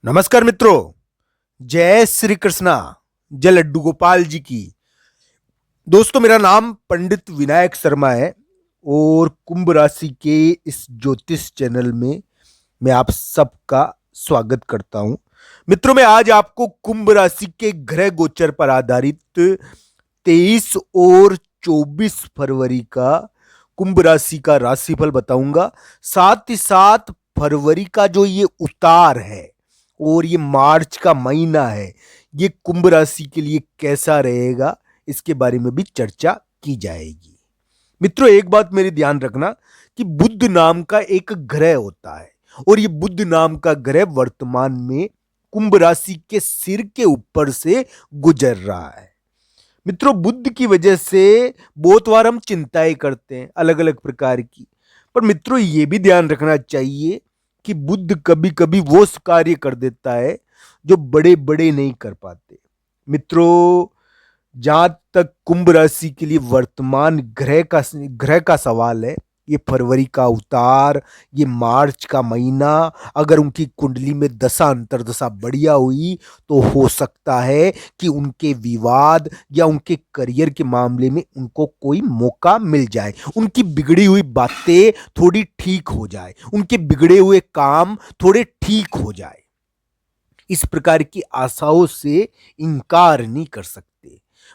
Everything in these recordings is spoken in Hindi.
नमस्कार मित्रों। जय श्री कृष्णा। जय लड्डू गोपाल जी की। दोस्तों, मेरा नाम पंडित विनायक शर्मा है और कुंभ राशि के इस ज्योतिष चैनल में मैं आप सबका स्वागत करता हूं। मित्रों, मैं आज आपको कुंभ राशि के ग्रह गोचर पर आधारित 23 और 24 फरवरी का कुंभ राशि का राशिफल बताऊंगा। साथ ही साथ फरवरी का जो ये उतार है और ये मार्च का महीना है, ये कुंभ राशि के लिए कैसा रहेगा, इसके बारे में भी चर्चा की जाएगी। मित्रों, एक बात मेरी ध्यान रखना कि बुध नाम का एक ग्रह होता है और ये बुध नाम का ग्रह वर्तमान में कुंभ राशि के सिर के ऊपर से गुजर रहा है। मित्रों, बुध की वजह से बहुत बार हम चिंताएं करते हैं अलग अलग प्रकार की, पर मित्रों ये भी ध्यान रखना चाहिए कि बुध कभी कभी वो कार्य कर देता है जो बड़े बड़े नहीं कर पाते। मित्रों, जहां तक कुंभ राशि के लिए वर्तमान ग्रह का सवाल है, ये फरवरी का उतार, ये मार्च का महीना, अगर उनकी कुंडली में दशा अंतर्दशा बढ़िया हुई तो हो सकता है कि उनके विवाद या उनके करियर के मामले में उनको कोई मौका मिल जाए, उनकी बिगड़ी हुई बातें थोड़ी ठीक हो जाए, उनके बिगड़े हुए काम थोड़े ठीक हो जाए। इस प्रकार की आशाओं से इनकार नहीं कर सकते।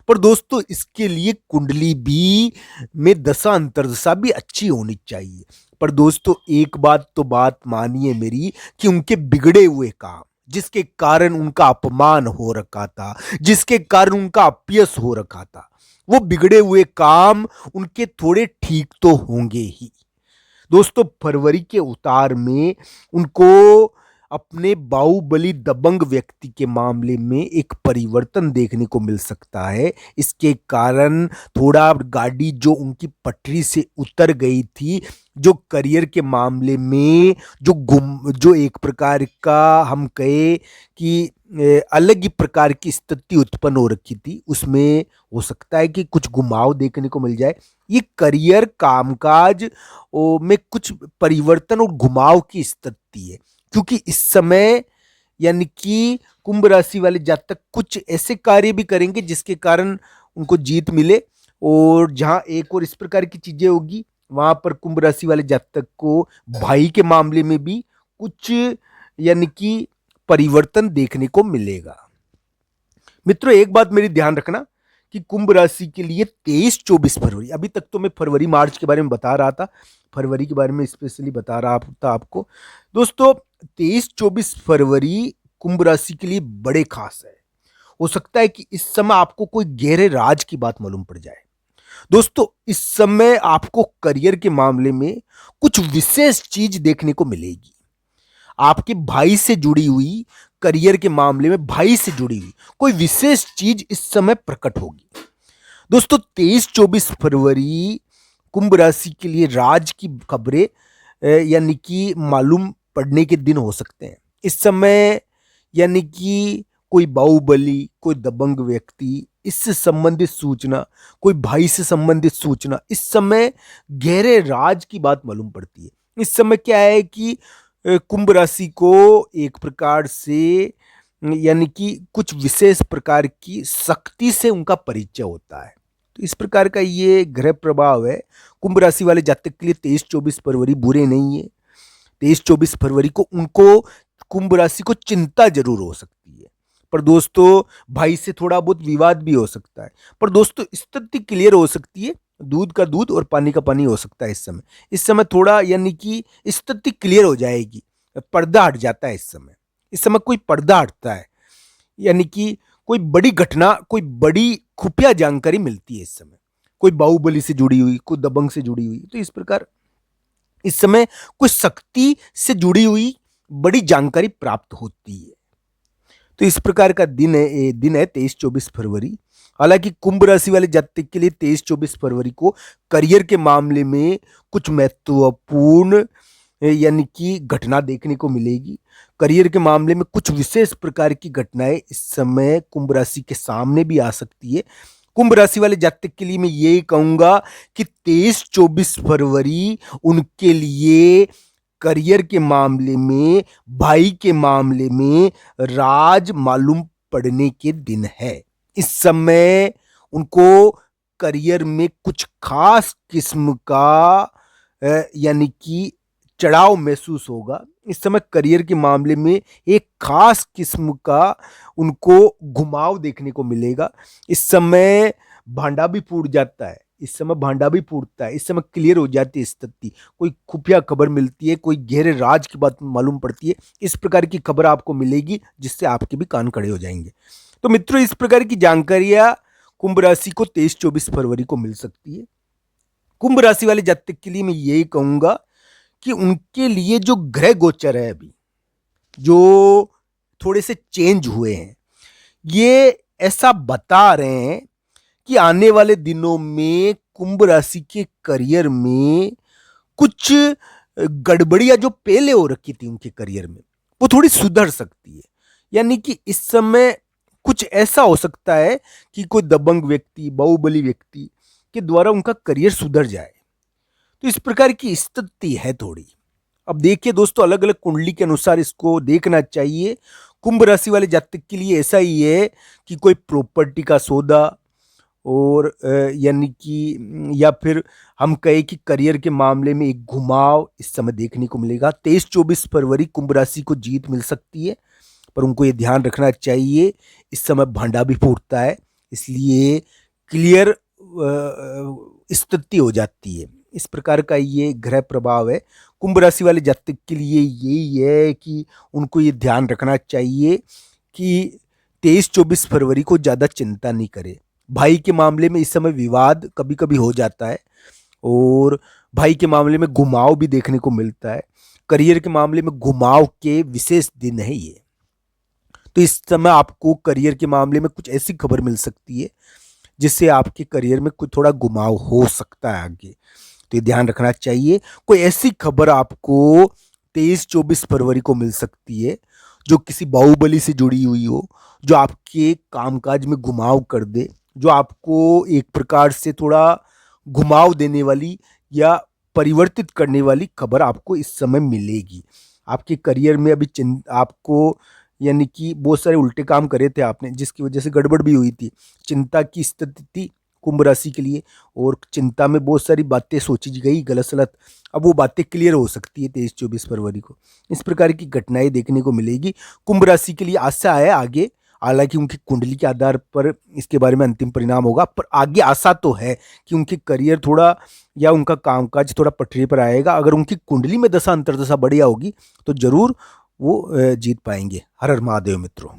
पर दोस्तों, इसके लिए कुंडली भी में दशा अंतर्दशा भी अच्छी होनी चाहिए। पर दोस्तों, एक बात तो बात मानिए मेरी कि उनके बिगड़े हुए काम, जिसके कारण उनका अपमान हो रखा था, जिसके कारण उनका अपयश हो रखा था, वो बिगड़े हुए काम उनके थोड़े ठीक तो होंगे ही। दोस्तों, फरवरी के उतार में उनको अपने बाहुबली दबंग व्यक्ति के मामले में एक परिवर्तन देखने को मिल सकता है। इसके कारण थोड़ा गाड़ी जो उनकी पटरी से उतर गई थी, जो करियर के मामले में जो एक प्रकार का हम कहे कि अलग ही प्रकार की स्थिति उत्पन्न हो रखी थी, उसमें हो सकता है कि कुछ घुमाव देखने को मिल जाए। ये करियर कामकाज में कुछ परिवर्तन और घुमाव की स्थिति है, क्योंकि इस समय यानी कि कुंभ राशि वाले जातक कुछ ऐसे कार्य भी करेंगे जिसके कारण उनको जीत मिले। और जहां एक और इस प्रकार की चीजें होगी, वहां पर कुंभ राशि वाले जातक को भाई के मामले में भी कुछ यानी कि परिवर्तन देखने को मिलेगा। मित्रों, एक बात मेरी ध्यान रखना कि कुंभ राशि के लिए 23-24 फरवरी, अभी तक तो मैं फरवरी मार्च के बारे में बता रहा था, फरवरी के बारे में स्पेशली बता रहा था आपको। दोस्तों, 23-24 फरवरी कुंभ राशि के लिए बड़े खास है। हो सकता है कि इस समय आपको कोई गहरे राज की बात मालूम पड़ जाए। दोस्तों, इस समय आपको करियर के मामले में कुछ विशेष चीज देखने को मिलेगी। आपके भाई से जुड़ी हुई, करियर के मामले में भाई से जुड़ी हुई कोई विशेष चीज इस समय प्रकट होगी। दोस्तों, 23-24 फरवरी कुंभ राशि के लिए राज की खबरें यानी कि मालूम पड़ने के दिन हो सकते हैं। इस समय यानी कि कोई बाहुबली, कोई दबंग व्यक्ति, इससे संबंधित सूचना, कोई भाई से संबंधित सूचना, इस समय गहरे राज की बात मालूम पड़ती है। इस समय क्या है कि कुंभ राशि को एक प्रकार से यानी कि कुछ विशेष प्रकार की शक्ति से उनका परिचय होता है। तो इस प्रकार का ये ग्रह प्रभाव है। कुंभ राशि वाले जातक के लिए 23-24 फरवरी बुरे नहीं है। 23-24 फरवरी को उनको, कुंभ राशि को चिंता जरूर हो सकती है, पर दोस्तों भाई से थोड़ा बहुत विवाद भी हो सकता है। पर दोस्तों, स्थिति क्लियर हो सकती है, दूध का दूध और पानी का पानी हो सकता है। इस समय थोड़ा यानी कि स्थिति क्लियर हो जाएगी, पर्दा हट जाता है। इस समय कोई पर्दा हटता है, यानी कि कोई बड़ी घटना, कोई बड़ी खुफिया जानकारी मिलती है। इस समय कोई बाहुबली से जुड़ी हुई, कोई दबंग से जुड़ी हुई, तो इस प्रकार इस समय कुछ शक्ति से जुड़ी हुई बड़ी जानकारी प्राप्त होती है। तो इस प्रकार का दिन है 23-24 फरवरी। हालांकि कुंभ राशि वाले जातक के लिए 23-24 फरवरी को करियर के मामले में कुछ महत्वपूर्ण यानी कि घटना देखने को मिलेगी। करियर के मामले में कुछ विशेष प्रकार की घटनाएं इस समय कुंभ राशि के सामने भी आ सकती है। कुंभ राशि वाले जातक के लिए मैं यही कहूंगा कि 23-24 फरवरी उनके लिए करियर के मामले में, भाई के मामले में राज मालूम पड़ने के दिन है। इस समय उनको करियर में कुछ खास किस्म का यानी कि चढ़ाव महसूस होगा। इस समय करियर के मामले में एक खास किस्म का उनको घुमाव देखने को मिलेगा। इस समय भांडा भी फूट जाता है, इस समय भांडा भी फूटता है, इस समय क्लियर हो जाती है स्थिति, कोई खुफिया खबर मिलती है, कोई गहरे राज की बात मालूम पड़ती है। इस प्रकार की खबर आपको मिलेगी जिससे आपके भी कान खड़े हो जाएंगे। तो मित्रों, इस प्रकार की जानकारियां कुंभ राशि को 23-24 फरवरी को मिल सकती है। कुंभ राशि वाले जातक के लिए मैं यही कहूंगा कि उनके लिए जो ग्रह गोचर है अभी जो थोड़े से चेंज हुए हैं, ये ऐसा बता रहे हैं कि आने वाले दिनों में कुंभ राशि के करियर में कुछ गड़बड़ियां जो पहले हो रखी थी उनके करियर में, वो थोड़ी सुधर सकती है। यानी कि इस समय कुछ ऐसा हो सकता है कि कोई दबंग व्यक्ति, बाहुबली व्यक्ति के द्वारा उनका करियर सुधर जाए। तो इस प्रकार की स्थिति है थोड़ी। अब देखिए दोस्तों, अलग अलग कुंडली के अनुसार इसको देखना चाहिए। कुंभ राशि वाले जातक के लिए ऐसा ही है कि कोई प्रॉपर्टी का सौदा और यानी कि या फिर हम कहें कि करियर के मामले में एक घुमाव इस समय देखने को मिलेगा। 23-24 फरवरी कुंभ राशि को जीत मिल सकती है, पर उनको ये ध्यान रखना चाहिए इस समय भांडा भी फूटता है, इसलिए क्लियर स्थिति हो जाती है। इस प्रकार का ये ग्रह प्रभाव है। कुंभ राशि वाले जातक के लिए यही है कि उनको ये ध्यान रखना चाहिए कि 23-24 फरवरी को ज़्यादा चिंता नहीं करे। भाई के मामले में इस समय विवाद कभी कभी हो जाता है और भाई के मामले में घुमाव भी देखने को मिलता है। करियर के मामले में घुमाव के विशेष दिन है ये। तो इस समय आपको करियर के मामले में कुछ ऐसी खबर मिल सकती है जिससे आपके करियर में कुछ थोड़ा घुमाव हो सकता है आगे, तो ये ध्यान रखना चाहिए। कोई ऐसी खबर आपको 23-24 फरवरी को मिल सकती है जो किसी बाहुबली से जुड़ी हुई हो, जो आपके कामकाज में घुमाव कर दे, जो आपको एक प्रकार से थोड़ा घुमाव देने वाली या परिवर्तित करने वाली खबर आपको इस समय मिलेगी। आपके करियर में अभी आपको यानी कि बहुत सारे उल्टे काम करे थे आपने, जिसकी वजह से गड़बड़ भी हुई थी, चिंता की स्थिति थी कुंभ राशि के लिए, और चिंता में बहुत सारी बातें सोची गई गलत सलत, अब वो बातें क्लियर हो सकती है 23-24 फरवरी को। इस प्रकार की घटनाएं देखने को मिलेगी। कुंभ राशि के लिए आशा है आगे, हालांकि उनकी कुंडली के आधार पर इसके बारे में अंतिम परिणाम होगा, पर आगे आशा तो है कि उनके करियर थोड़ा या उनका कामकाज थोड़ा पटरी पर आएगा। अगर उनकी कुंडली में दशा अंतर्दशा बढ़िया होगी तो जरूर वो जीत पाएंगे। हर हर महादेव मित्रों।